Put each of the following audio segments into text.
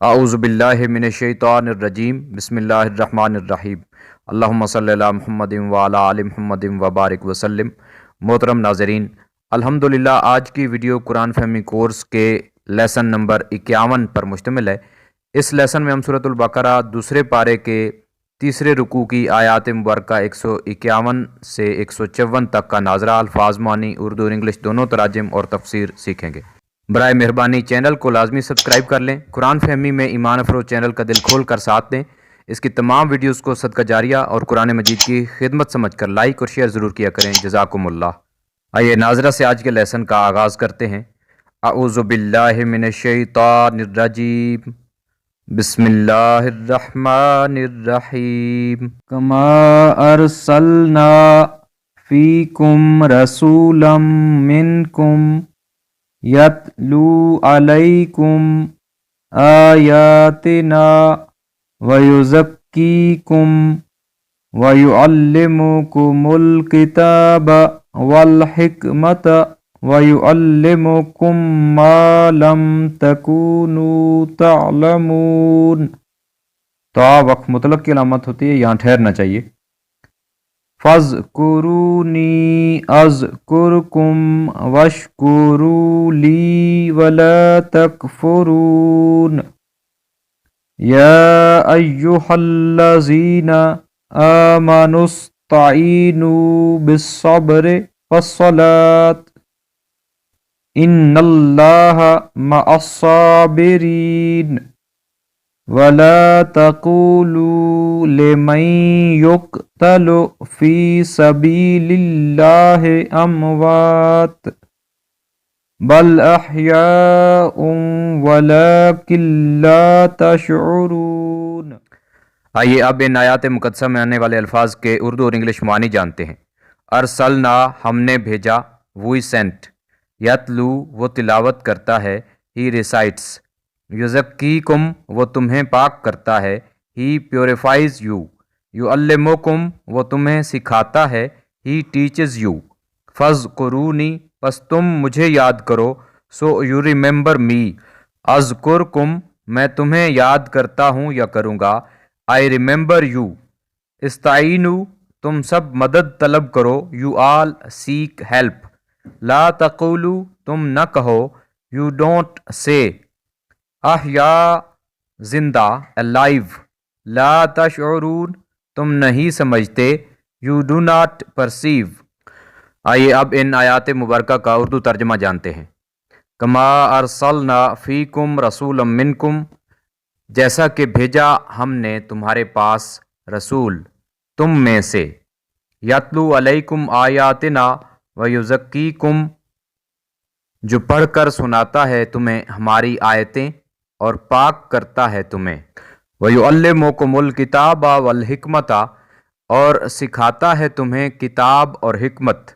اعوذ باللہ من الشیطان الرجیم بسم اللہ الرحمن الرحیم اللہم صلی علی محمد وعلی آل محمد وبارک وسلم۔ محترم ناظرین، الحمدللہ آج کی ویڈیو قرآن فہمی کورس کے لیسن نمبر 51 پر مشتمل ہے۔ اس لیسن میں ہم سورۃ البقرہ دوسرے پارے کے تیسرے رکوع کی آیات مبارکہ 151 سے 154 تک کا ناظرہ، الفاظ معنی، اردو اور انگلش دونوں تراجم اور تفسیر سیکھیں گے۔ برائے مہربانی چینل کو لازمی سبسکرائب کر لیں۔ قرآن فہمی میں ایمان افروز چینل کا دل کھول کر ساتھ دیں۔ اس کی تمام ویڈیوز کو صدقہ جاریہ اور قرآن مجید کی خدمت سمجھ کر لائک اور شیئر ضرور کیا کریں۔ جزاکم اللہ۔ آئیے ناظرہ سے آج کے لیسن کا آغاز کرتے ہیں۔ اعوذ باللہ من الشیطان الرجیم بسم اللہ الرحمن الرحیم کما ارسلنا فیکم رسولا منکم یتلو علیکم آیاتنا ویزکیکم ویعلمکم الکتاب والحکمت ویعلمکم ما لم تکونوا تعلمون۔ تو وقت مطلق کی علامت ہوتی ہے، یہاں ٹھہرنا چاہیے۔ فَاذْكُرُونِي أَذْكُرْكُمْ وَاشْكُرُوا لِي وَلَا تَكْفُرُونَ۔ يَا أَيُّهَا الَّذِينَ آمَنُوا اسْتَعِينُوا بِالصَّبْرِ وَالصَّلَاةِ إِنَّ اللَّهَ مَعَ الصَّابِرِينَ۔ وَلَا تَقُولُوا لِمَن يُقْتَلُ فِي سَبِيلِ اللَّهِ أَمْوَاتٌ بَلْ أَحْيَاءٌ وَلَكِن لَّا تَشْعُرُونَ۔ آئیے اب ان آیات مقدسہ میں آنے والے الفاظ کے اردو اور انگلش معنی جانتے ہیں۔ ارسلنا ہم نے بھیجا، وی سینٹ، یتلو وہ تلاوت کرتا ہے، ہی ریسائٹس، یزکیکم وہ تمہیں پاک کرتا ہے، ہی پیوریفائز یو، یعلمکم وہ تمہیں سکھاتا ہے، ہی ٹیچز یو، فاذکرونی پس تم مجھے یاد کرو، سو یو ریممبر می، اذکرکم میں تمہیں یاد کرتا ہوں یا کروں گا، آئی ریممبر یو، استعینوا تم سب مدد طلب کرو، یو آل سیک ہیلپ، لا تقولوا تم نہ کہو، یو ڈونٹ سے، احیا زندہ alive، لا تشعرون تم نہیں سمجھتے، یو ڈو ناٹ پرسیو۔ آئیے اب ان آیات مبارکہ کا اردو ترجمہ جانتے ہیں۔ کما ارسلنا فیکم رسولا منکم جیسا کہ بھیجا ہم نے تمہارے پاس رسول تم میں سے، یتلو علیکم آیاتنا ویزکیکم جو پڑھ کر سناتا ہے تمہیں ہماری آیتیں اور پاک کرتا ہے تمہیں، وَيُعَلِّمُكُمُ الْكِتَابَ وَالْحِكْمَةَ اور سکھاتا ہے تمہیں کتاب اور حکمت،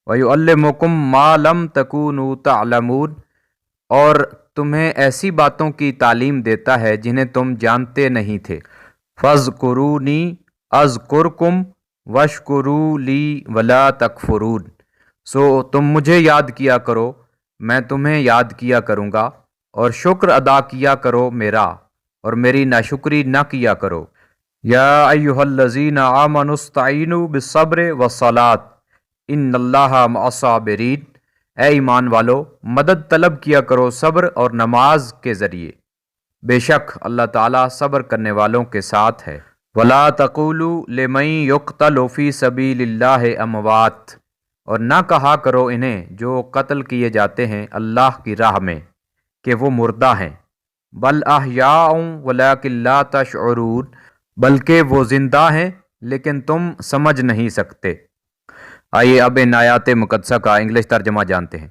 وَيُعَلِّمُكُم مَّا لَمْ تَكُونُوا تَعْلَمُونَ اور تمہیں ایسی باتوں کی تعلیم دیتا ہے جنہیں تم جانتے نہیں تھے، فَاذْكُرُونِي أَذْكُرْكُمْ وَاشْكُرُوا لِي وَلَا تَكْفُرُونَ سو تم مجھے یاد کیا کرو، میں تمہیں یاد کیا کروں گا، اور شکر ادا کیا کرو میرا، اور میری ناشکری نہ کیا کرو۔ یا ایھا الذین آمنوا استعینوا بالصبر والصلاۃ ان اللہ مع الصابرین اے ایمان والو مدد طلب کیا کرو صبر اور نماز کے ذریعے، بے شک اللہ تعالیٰ صبر کرنے والوں کے ساتھ ہے۔ ولا تقولوا لمن یقتل فی سبیل اللہ اموات اور نہ کہا کرو انہیں جو قتل کیے جاتے ہیں اللہ کی راہ میں کہ وہ مردہ ہیں، بل احیاء ولکن لا تشعرون بلکہ وہ زندہ ہیں لیکن تم سمجھ نہیں سکتے۔ آئیے اب ان آیات مقدسہ کا انگلش ترجمہ جانتے ہیں۔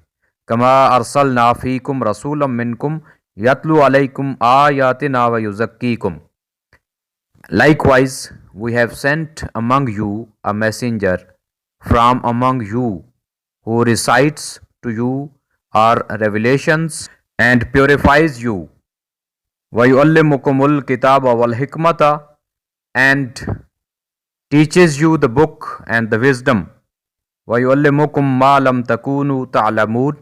کما ارسلنا فیکم رسولا منکم یتلو علیکم آیاتنا ویزکیکم Likewise, we have sent among you a messenger from among you who recites to you our revelations and purifies you, وَيُعَلِّمُكُمُ الْكِتَابَ وَالْحِكْمَةَ and teaches you the book and the wisdom, وَيُعَلِّمُكُم مَّا لَمْ تَكُونُوا تَعْلَمُونَ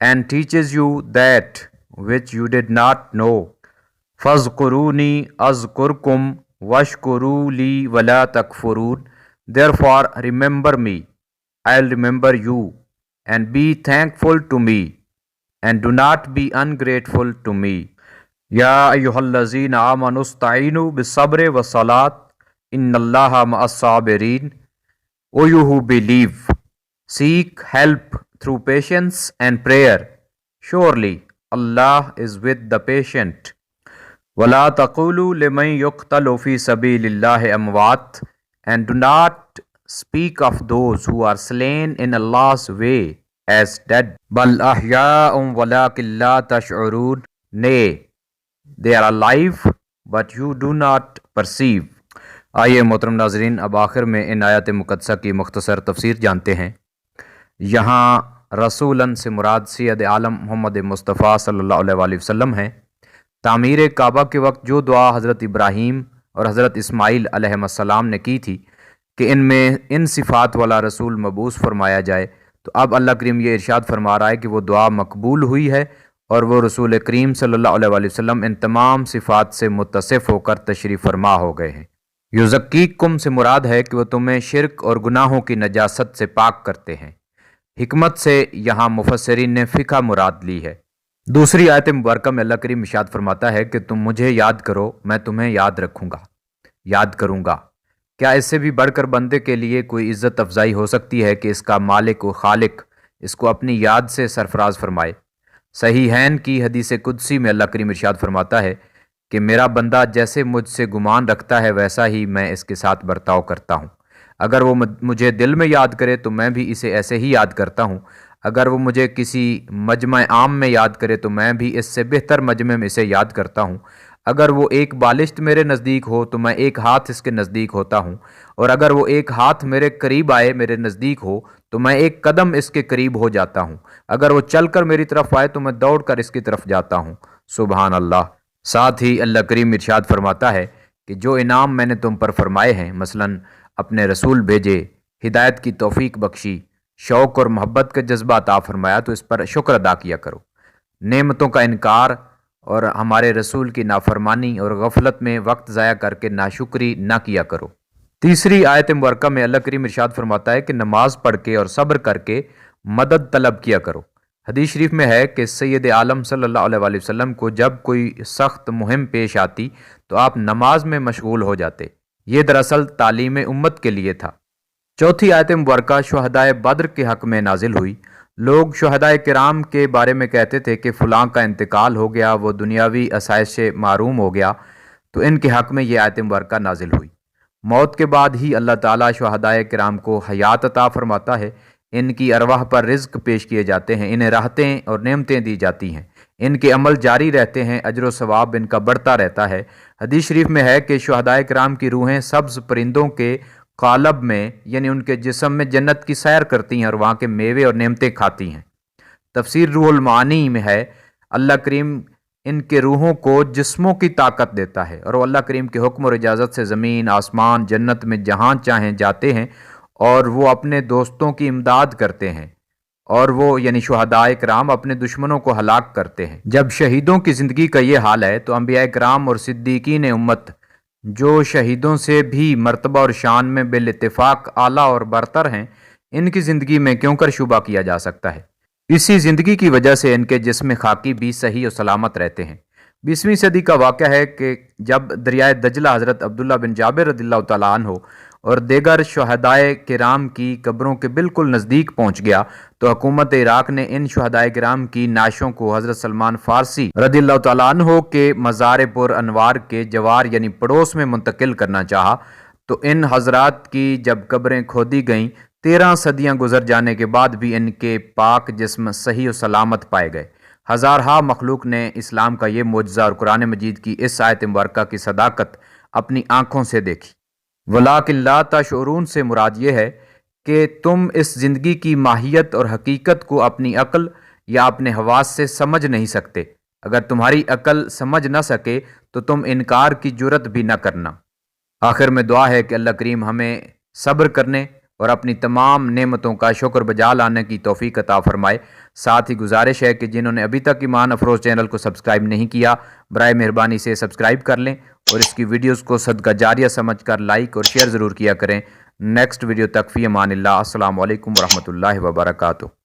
and teaches you that which you did not know, فَاذْكُرُونِي أَذْكُرْكُمْ وَاشْكُرُوا لِي وَلَا تَكْفُرُونَ. Therefore remember me, I'll remember you, and be thankful to me, and do not be ungrateful to me. Ya ayyuhallazina amanu ista'inu bis-sabri was-salat, innallaha ma'as-sabirin. O you who believe, seek help through patience and prayer. Surely Allah is with the patient. وَلَا تَقُولُوا لِمَنْ يُقْتَلُ فِي سَبِيلِ اللَّهِ أَمْوَاتٌ. And do not speak of those who are slain in Allah's way as dead. بَلْ أَحْيَاءٌ وَلَكِنْ لَا تَشْعُرُونَ. Nay, they are alive but you do not perceive. آئیے محترم ناظرین، اب آخر میں ان آیات مقدسہ کی مختصر تفسیر جانتے ہیں۔ یہاں رسولاً سے مراد سید عالم محمد مصطفیٰ صلی اللہ علیہ وآلہ وسلم ہیں۔ تعمیر کعبہ کے وقت جو دعا حضرت ابراہیم اور حضرت اسماعیل علیہ السلام نے کی تھی کہ ان میں ان صفات والا رسول مبعوث فرمایا جائے، تو اب اللہ کریم یہ ارشاد فرما رہا ہے کہ وہ دعا مقبول ہوئی ہے اور وہ رسول کریم صلی اللہ علیہ وآلہ وسلم ان تمام صفات سے متصف ہو کر تشریف فرما ہو گئے ہیں۔ یزکیکم سے مراد ہے کہ وہ تمہیں شرک اور گناہوں کی نجاست سے پاک کرتے ہیں۔ حکمت سے یہاں مفسرین نے فقہ مراد لی ہے۔ دوسری آیت مبارکہ میں اللہ کریم ارشاد فرماتا ہے کہ تم مجھے یاد کرو، میں تمہیں یاد رکھوں گا، یاد کروں گا۔ کیا اس سے بھی بڑھ کر بندے کے لیے کوئی عزت افزائی ہو سکتی ہے کہ اس کا مالک و خالق اس کو اپنی یاد سے سرفراز فرمائے؟ صحیحین کی حدیث قدسی میں اللہ کریم ارشاد فرماتا ہے کہ میرا بندہ جیسے مجھ سے گمان رکھتا ہے ویسا ہی میں اس کے ساتھ برتاؤ کرتا ہوں۔ اگر وہ مجھے دل میں یاد کرے تو میں بھی اسے ایسے ہی یاد کرتا ہوں، اگر وہ مجھے کسی مجمع عام میں یاد کرے تو میں بھی اس سے بہتر مجمع میں اسے یاد کرتا ہوں۔ اگر وہ ایک بالشت میرے نزدیک ہو تو میں ایک ہاتھ اس کے نزدیک ہوتا ہوں، اور اگر وہ ایک ہاتھ میرے قریب آئے، میرے نزدیک ہو، تو میں ایک قدم اس کے قریب ہو جاتا ہوں۔ اگر وہ چل کر میری طرف آئے تو میں دوڑ کر اس کی طرف جاتا ہوں۔ سبحان اللہ۔ ساتھ ہی اللہ کریم ارشاد فرماتا ہے کہ جو انعام میں نے تم پر فرمائے ہیں، مثلاً اپنے رسول بھیجے، ہدایت کی توفیق بخشی، شوق اور محبت کا جذبہ عطا فرمایا، تو اس پر شکر ادا کیا کرو۔ نعمتوں کا انکار اور ہمارے رسول کی نافرمانی اور غفلت میں وقت ضائع کر کے ناشکری نہ کیا کرو۔ تیسری آیت مبارکہ میں اللہ کریم ارشاد فرماتا ہے کہ نماز پڑھ کے اور صبر کر کے مدد طلب کیا کرو۔ حدیث شریف میں ہے کہ سید عالم صلی اللہ علیہ وآلہ وسلم کو جب کوئی سخت مہم پیش آتی تو آپ نماز میں مشغول ہو جاتے۔ یہ دراصل تعلیم امت کے لیے تھا۔ چوتھی آیت مبارکہ شہدائے بدر کے حق میں نازل ہوئی۔ لوگ شہدائے کرام کے بارے میں کہتے تھے کہ فلاں کا انتقال ہو گیا، وہ دنیاوی آسائش سے محروم ہو گیا، تو ان کے حق میں یہ آیت مبارکہ نازل ہوئی۔ موت کے بعد ہی اللہ تعالیٰ شہدائے کرام کو حیات عطا فرماتا ہے، ان کی ارواح پر رزق پیش کیے جاتے ہیں، انہیں راحتیں اور نعمتیں دی جاتی ہیں، ان کے عمل جاری رہتے ہیں، اجر و ثواب ان کا بڑھتا رہتا ہے۔ حدیث شریف میں ہے کہ شہدائے کرام کی روحیں سبز پرندوں کے قالب میں، یعنی ان کے جسم میں جنت کی سیر کرتی ہیں اور وہاں کے میوے اور نعمتیں کھاتی ہیں۔ تفسیر روح المعانی میں ہے اللہ کریم ان کے روحوں کو جسموں کی طاقت دیتا ہے، اور وہ اللہ کریم کے حکم اور اجازت سے زمین، آسمان، جنت میں جہاں چاہیں جاتے ہیں، اور وہ اپنے دوستوں کی امداد کرتے ہیں، اور وہ یعنی شہدائے کرام اپنے دشمنوں کو ہلاک کرتے ہیں۔ جب شہیدوں کی زندگی کا یہ حال ہے تو انبیاء کرام اور صدیقین امت جو شہیدوں سے بھی مرتبہ اور شان میں بالاتفاق اعلیٰ اور برتر ہیں، ان کی زندگی میں کیوں کر شبہ کیا جا سکتا ہے؟ اسی زندگی کی وجہ سے ان کے جسم خاکی بھی صحیح و سلامت رہتے ہیں۔ 20ویں صدی کا واقعہ ہے کہ جب دریائے دجلہ حضرت عبداللہ بن جابر رضی اللہ تعالیٰ عنہ اور دیگر شہدائے کرام کی قبروں کے بالکل نزدیک پہنچ گیا تو حکومت عراق نے ان شہدائے کرام کی نعشوں کو حضرت سلمان فارسی رضی اللہ تعالیٰ عنہ کے مزار پر انوار کے جوار یعنی پڑوس میں منتقل کرنا چاہا، تو ان حضرات کی جب قبریں کھودی گئیں 13 صدیاں گزر جانے کے بعد بھی ان کے پاک جسم صحیح و سلامت پائے گئے۔ ہزارہا مخلوق نے اسلام کا یہ معجزہ اور قرآن مجید کی اس آیت مبارکہ کی صداقت اپنی آنکھوں سے دیکھی۔ وَلَٰكِن لَا تَشْعُرُونَ سے مراد یہ ہے کہ تم اس زندگی کی ماہیت اور حقیقت کو اپنی عقل یا اپنے حواس سے سمجھ نہیں سکتے۔ اگر تمہاری عقل سمجھ نہ سکے تو تم انکار کی جرت بھی نہ کرنا۔ آخر میں دعا ہے کہ اللہ کریم ہمیں صبر کرنے اور اپنی تمام نعمتوں کا شکر بجا لانے کی توفیق عطا فرمائے۔ ساتھ ہی گزارش ہے کہ جنہوں نے ابھی تک ایمان افروز چینل کو سبسکرائب نہیں کیا، برائے مہربانی سے سبسکرائب کر لیں اور اس کی ویڈیوز کو صدقہ جاریہ سمجھ کر لائک اور شیئر ضرور کیا کریں۔ نیکسٹ ویڈیو تک فی امان اللہ۔ السلام علیکم ورحمۃ اللہ وبرکاتہ۔